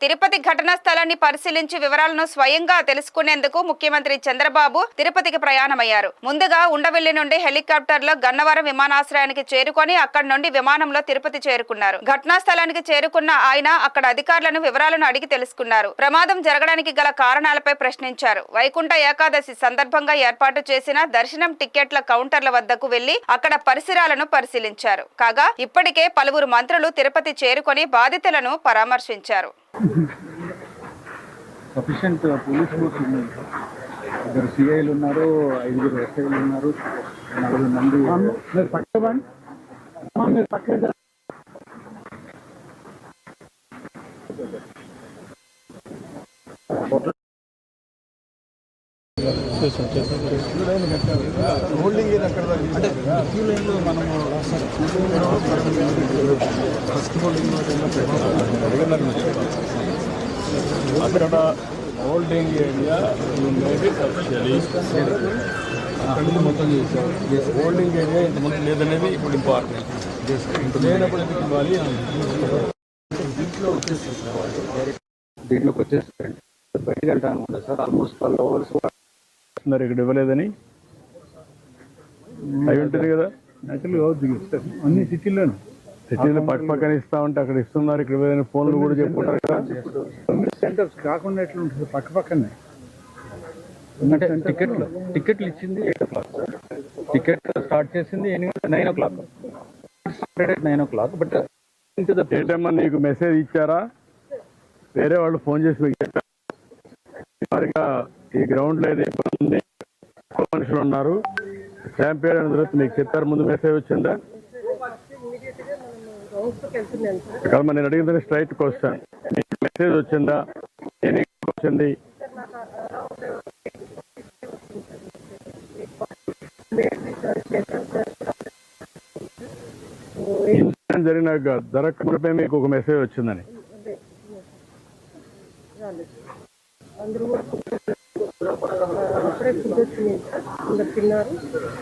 తిరుపతి ఘటనా స్థలాన్ని పరిశీలించి వివరాలను స్వయంగా తెలుసుకునేందుకు ముఖ్యమంత్రి చంద్రబాబు తిరుపతికి ప్రయాణమయ్యారు. ముందుగా ఉండవెల్లి నుండి హెలికాప్టర్లో గన్నవరం విమానాశ్రయానికి చేరుకొని అక్కడి నుండి విమానంలో తిరుపతి చేరుకున్నారు. ఘటనా స్థలానికి చేరుకున్న ఆయన అక్కడ అధికారులను వివరాలను అడిగి తెలుసుకున్నారు. ప్రమాదం జరగడానికి గల కారణాలపై ప్రశ్నించారు. వైకుంఠ ఏకాదశి సందర్భంగా ఏర్పాటు చేసిన దర్శనం టికెట్ల కౌంటర్ల వద్దకు వెళ్లి అక్కడ పరిసరాలను పరిశీలించారు. కాగా ఇప్పటికే పలువురు మంత్రులు తిరుపతి చేరుకొని బాధితులను పరామర్శించారు. సఫిషియంట్ పోలీస్ ఫోర్స్ ఉంది. ఇద్దరు సిఐలు ఉన్నారు, 5 ఎస్ఐలు ఉన్నారు, 4 మంది. మీరు పక్కన హోల్డింగ్ అంటే క్యూ లైన్లో మనము ఫస్ట్ హోల్డింగ్ అక్కడ హోల్డింగ్ ఏరియా మొత్తం చేశారు. హోల్డింగ్ ఏరియా ఇంతకుముందు లేదనేది ఇప్పుడు ఇంపార్టెంట్. లేనప్పుడు ఎందుకు ఇవ్వాలి? దీంట్లోకి వచ్చేస్తారండి. బయటకు వెళ్తాను సార్. ఆల్మోస్ట్ 12 hours ఇక్కడ ఇవ్వలేదని అవి ఉంటుంది కదా. యాక్చువల్గా అన్ని సిటీలో పక్క పక్కన ఇస్తా ఉంటే అక్కడ ఇస్తున్నారు. ఇక్కడ ఏదైనా ఫోన్లు కూడా చెప్పుకుంటారు కదా. సెంటర్స్ కాకుండా ఎట్లా ఉంటుంది? పక్క పక్కనే అంటే టికెట్లు ఇచ్చింది 8 o'clock. టికెట్ స్టార్ట్ చేసింది 9 o'clock. 9 o'clock. బట్ ఏటమ్మా నీకు మెసేజ్ ఇచ్చారా? వేరే వాళ్ళు ఫోన్ చేసి మీకు చెప్పారు ఈ గ్రౌండ్ లో ఇబ్బంది, మనుషులు ఉన్నారు, శాంపేడ్ అయిన తర్వాత మీకు చెప్పారు. ముందు మెసేజ్ వచ్చిందా? నేను అడిగిందని స్ట్రైట్ క్వశ్చన్. మీకు మెసేజ్ వచ్చిందా? వచ్చింది ఇన్సిడెంట్ జరిగినాక జరగకపోతే మీకు ఒక మెసేజ్ వచ్చిందని. అందరూ